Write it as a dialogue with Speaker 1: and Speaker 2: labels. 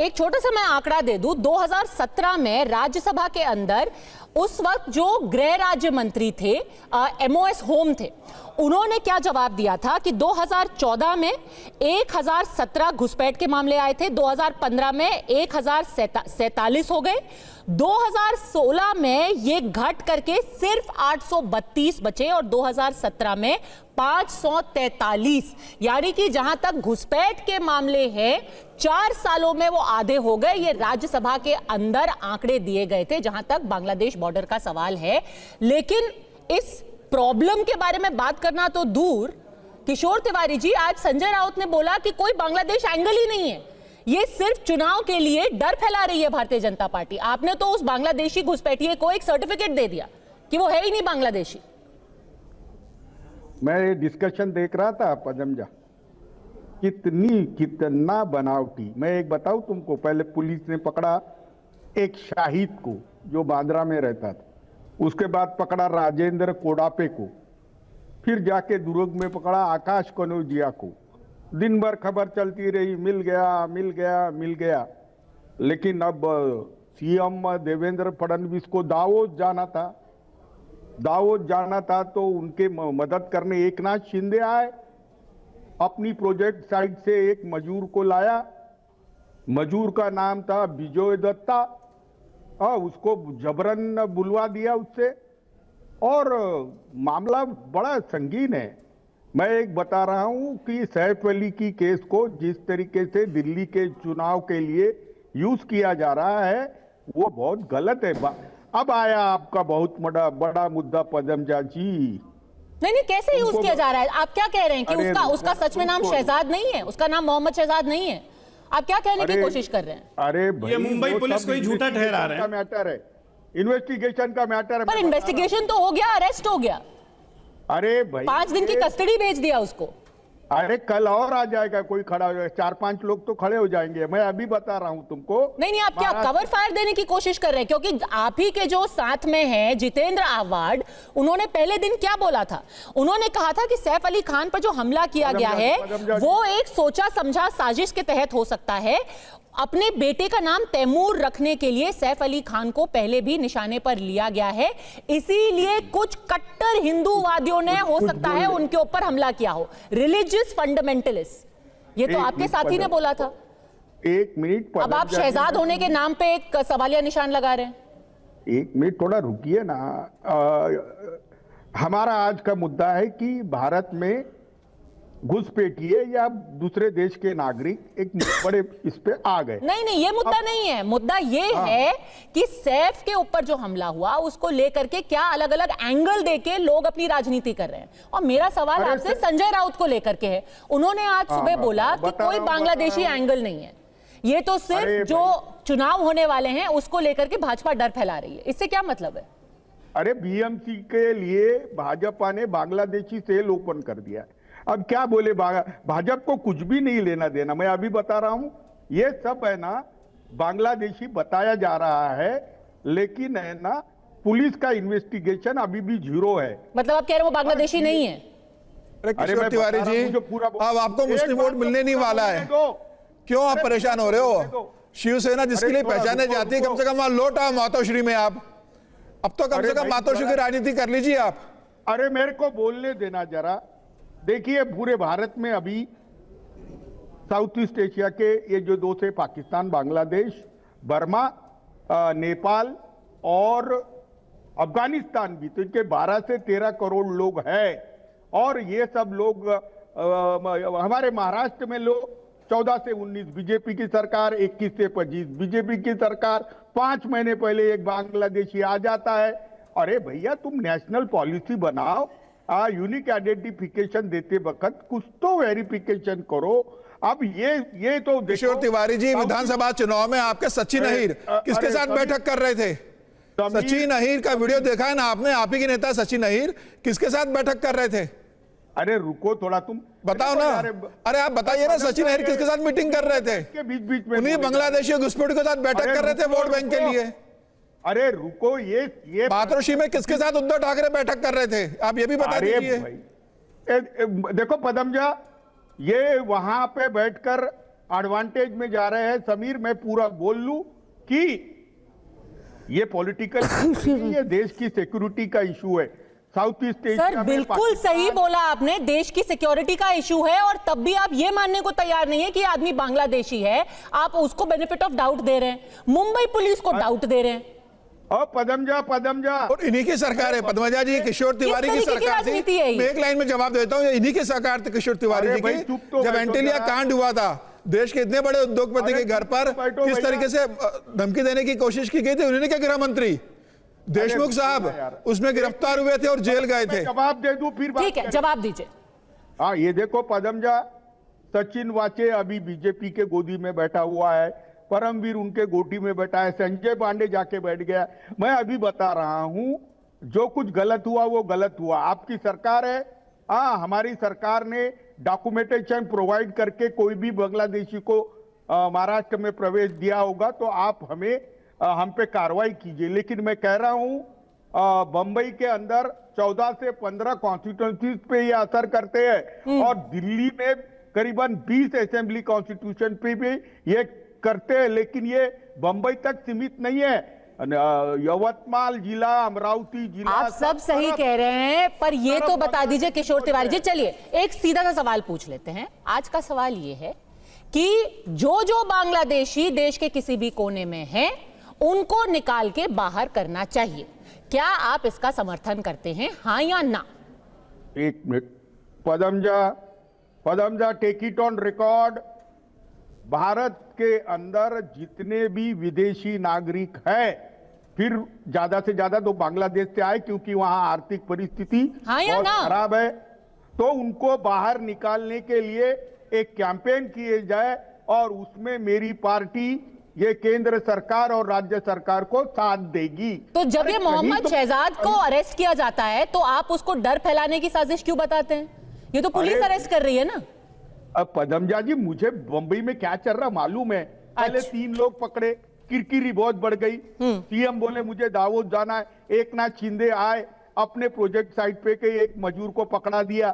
Speaker 1: एक छोटा सा मैं आंकड़ा दे दूं, 2017 में राज्यसभा के अंदर उस वक्त जो गृह राज्य मंत्री थे, एमओएस होम थे, उन्होंने क्या जवाब दिया था कि 2014 में 1017 घुसपैठ के मामले आए थे, 2015 में 1047 हो गए, 2016 में ये घट करके सिर्फ 832 बचे और 2017 में 543, यानी कि जहां तक घुसपैठ के मामले हैं 4 सालों में वो आधे हो गए। ये राज्यसभा के अंदर आंकड़े दिए गए थे जहां तक बांग्लादेश बॉर्डर का सवाल है। लेकिन इस प्रॉब्लम के बारे में बात करना तो दूर, किशोर तिवारी जी, आज संजय राउत ने बोला कि कोई बांग्लादेश एंगल ही नहीं है, ये सिर्फ चुनाव के लिए डर फैला रही है भारतीय जनता पार्टी। आपने तो उस बांग्लादेशी घुसपैठिए को एक सर्टिफिकेट दे दिया कि वो है ही नहीं बांग्लादेशी।
Speaker 2: मैं डिस्कशन देख रहा था पदमजा, कितना बनावटी। मैं एक बताऊं तुमको, पहले पुलिस ने पकड़ा एक शाहिद को जो बांद्रा में रहता था, उसके बाद पकड़ा राजेंद्र कोडापे को, फिर जाके दुर्ग में पकड़ा आकाश कनौजिया को। दिन भर खबर चलती रही, मिल गया मिल गया मिल गया। लेकिन अब सीएम देवेंद्र फडणवीस को दावोस जाना था तो उनके मदद करने एकनाथ शिंदे आए, अपनी प्रोजेक्ट साइड से एक मजूर को लाया। मजूर का नाम था विजय दत्ता, उसको जबरन बुलवा दिया उससे, और मामला बड़ा संगीन है। मैं एक बता रहा हूं कि सैफ अली की केस को जिस तरीके से दिल्ली के चुनाव के लिए यूज किया जा रहा है वो बहुत गलत है। अब आया आपका बहुत बड़ा मुद्दा पदमजा जी।
Speaker 1: नहीं, कैसे यूज किया जा रहा है? आप क्या कह रहे हैं कि उसका सच में नाम शहजाद नहीं है, उसका नाम मोहम्मद शहजाद नहीं है? आप क्या कहने की कोशिश कर रहे हैं?
Speaker 2: अरे भाई,
Speaker 3: ये मुंबई पुलिस को ही झूठा ठहरा रहे हैं।
Speaker 2: मैटर है, इन्वेस्टिगेशन का मैटर है।
Speaker 1: पर इन्वेस्टिगेशन तो हो गया, अरेस्ट हो गया।
Speaker 2: अरे भाई,
Speaker 1: 5 दिन की कस्टडी भेज दिया उसको।
Speaker 2: अरे कल और आ जाएगा, कोई खड़ा हो जाएगा, 4-5 लोग तो खड़े हो जाएंगे। मैं अभी बता रहा हूं तुमको।
Speaker 1: नहीं, आप क्या कवर फायर देने की कोशिश कर रहे हैं? क्योंकि आप ही के जो साथ में हैं जितेंद्र आव्हाड, उन्होंने पहले दिन क्या बोला था? उन्होंने कहा था कि सैफ अली खान पर जो हमला किया गया है वो एक सोचा समझा साजिश के तहत हो सकता है। अपने बेटे का नाम तैमूर रखने के लिए सैफ अली खान को पहले भी निशाने पर लिया गया है, इसीलिए कुछ कट्टर हिंदूवादियों ने हो सकता है उनके ऊपर हमला किया हो, रिलीजियस फंडामेंटलिस्ट। ये तो आपके साथी ने बोला था।
Speaker 2: 1 मिनट,
Speaker 1: अब आप शहजाद होने के नाम पे एक सवालिया निशान लगा रहे हैं।
Speaker 2: 1 मिनट थोड़ा रुकिए ना। हमारा आज का मुद्दा है कि भारत में घुसपैठिए या दूसरे देश के नागरिक एक बड़े इस पे आ गए।
Speaker 1: नहीं, ये मुद्दा नहीं है। मुद्दा ये है कि सैफ के ऊपर जो हमला हुआ उसको लेकर के क्या अलग अलग एंगल देके लोग अपनी राजनीति कर रहे हैं। और मेरा सवाल आपसे संजय राउत को लेकर के है। उन्होंने आज सुबह बोला कि कोई बांग्लादेशी एंगल नहीं है, ये तो सिर्फ जो चुनाव होने वाले हैं उसको लेकर के भाजपा डर फैला रही है। इससे क्या मतलब है?
Speaker 2: अरे बीएमसी के लिए भाजपा ने बांग्लादेशी सेल ओपन कर दिया है। अब क्या बोले, भाजपा को कुछ भी नहीं लेना देना। मैं अभी बता रहा हूं, ये सब है ना बांग्लादेशी बताया जा रहा है, लेकिन है ना पुलिस का इन्वेस्टिगेशन अभी भी 0 है।
Speaker 1: मतलब आप कह रहे हो वो बांग्लादेशी नहीं है?
Speaker 4: अरे किशोर तिवारी जी, अब आपको मुस्लिम वोट मिलने नहीं वाला है, क्यों आप परेशान हो रहे हो? शिवसेना जिसके लिए पहचाने जाती है, कम से कम वहां लौट आओ मातोश्री में। आप अब तो कम से कम मातोश्री की राजनीति कर लीजिए आप।
Speaker 2: अरे मेरे को बोलने देना जरा। देखिए, पूरे भारत में अभी साउथ ईस्ट एशिया के ये जो 2 थे, पाकिस्तान, बांग्लादेश, बर्मा, नेपाल और अफगानिस्तान भी, तो इनके 12 से 13 करोड़ लोग हैं। और ये सब लोग हमारे महाराष्ट्र में लोग 14 से 19, बीजेपी की सरकार 21 से 25, बीजेपी की सरकार 5 महीने पहले एक बांग्लादेशी आ जाता है। अरे भैया, तुम नेशनल पॉलिसी बनाओ, यूनिक आइडेंटिफिकेशन देते वक्त कुछ तो वेरिफिकेशन करो। अब ये तो
Speaker 4: किशोर तिवारी जी, विधानसभा चुनाव में आपके सचिन अहीर किसके साथ बैठक कर रहे थे? सचिन अहीर का वीडियो देखा है ना आपने? आप ही के नेता सचिन अहीर किसके साथ बैठक कर रहे थे?
Speaker 2: अरे रुको थोड़ा, तुम
Speaker 4: बताओ ना। अरे आप बताइए ना, सचिन अहीर किसके साथ मीटिंग कर रहे थे?
Speaker 2: बीच में
Speaker 4: उन्हीं बांग्लादेशी घुसपैठ के साथ बैठक कर रहे थे वोट बैंक के लिए।
Speaker 2: अरे रुको, ये
Speaker 4: मातोश्री में किसके साथ उद्धव ठाकरे बैठक कर रहे थे? आप ये भी बता दीजिए।
Speaker 2: देखो पदमजा, ये वहां पे बैठकर एडवांटेज में जा रहे हैं। समीर, मैं पूरा बोल लूं कि ये पॉलिटिकल ये देश की सिक्योरिटी का इशू है। साउथ ईस्ट एशिया
Speaker 1: सर
Speaker 2: में
Speaker 1: बिल्कुल सही बोला आपने, देश की सिक्योरिटी का इशू है, और तब भी आप ये मानने को तैयार नहीं है कि आदमी बांग्लादेशी है। आप उसको बेनिफिट ऑफ डाउट दे रहे हैं, मुंबई पुलिस को डाउट दे रहे हैं।
Speaker 2: और पदमजा
Speaker 4: और इन्हीं की सरकार है पद्मजा जी, किशोर तिवारी की सरकार थी। मैं एक लाइन में जवाब देता हूँ, इन्हीं की सरकार थी किशोर तिवारी जी की, जब एंटीलिया कांड हुआ था, देश के इतने बड़े उद्योगपति के घर पर किस तरीके से धमकी देने की कोशिश की गई थी। उन्होंने क्या, गृह मंत्री देशमुख साहब उसमें गिरफ्तार हुए थे और जेल गए थे।
Speaker 2: जवाब दे दूं फिर
Speaker 1: ठीक है, जवाब दीजिए।
Speaker 2: हाँ, ये देखो पदमजा, सचिन वाचे अभी बीजेपी के गोदी में बैठा हुआ है, परमवीर उनके गोदी में बैठा है, संजय पांडे जाके बैठ गया। मैं अभी बता रहा हूं, जो कुछ गलत हुआ वो गलत हुआ। आपकी सरकार है, हाँ, हमारी सरकार ने डॉक्यूमेंटेशन प्रोवाइड करके कोई भी बांग्लादेशी को महाराष्ट्र में प्रवेश दिया होगा तो आप हम पे कार्रवाई कीजिए। लेकिन मैं कह रहा हूं बंबई के अंदर 14 से 15 कॉन्स्टिट्यूंसीज पे ये असर करते हैं और दिल्ली में करीबन 20 असेंबली कॉन्स्टिट्यूशन पे भी ये करते हैं। लेकिन ये बंबई तक सीमित नहीं है, यवतमाल जिला, अमरावती जिला,
Speaker 1: आप सब सही कह रहे हैं, पर ये तो बता दीजिए किशोर तिवारी जी, चलिए एक सीधा सा सवाल पूछ लेते हैं। आज का सवाल ये है कि जो बांग्लादेशी देश के किसी भी कोने में हैं, उनको निकाल के बाहर करना चाहिए। क्या आप इसका समर्थन करते हैं, हाँ या ना?
Speaker 2: एक minute, Padmaja take it on record, Bharat के अंदर जितने भी विदेशी नागरिक हैं, फिर ज्यादा से ज्यादा तो बांग्लादेश से आए क्योंकि वहां आर्थिक परिस्थिति बहुत खराब है, तो उनको बाहर निकालने के लिए एक कैंपेन किए जाए और उसमें मेरी पार्टी ये केंद्र सरकार और राज्य सरकार को साथ देगी।
Speaker 1: तो जब ये मोहम्मद शहजाद को अरेस्ट किया जाता है तो आप उसको डर फैलाने की साजिश क्यों बताते हैं? ये तो पुलिस अरेस्ट कर रही है ना।
Speaker 2: अब पदमजा जी, मुझे बंबई में क्या चल रहा मालूम है। पहले 3 लोग पकड़े, किरकिरी बहुत बढ़ गई, सीएम बोले मुझे दावोस जाना है, एकनाथ शिंदे आए अपने प्रोजेक्ट साइट पे के एक मजदूर को पकड़ा दिया,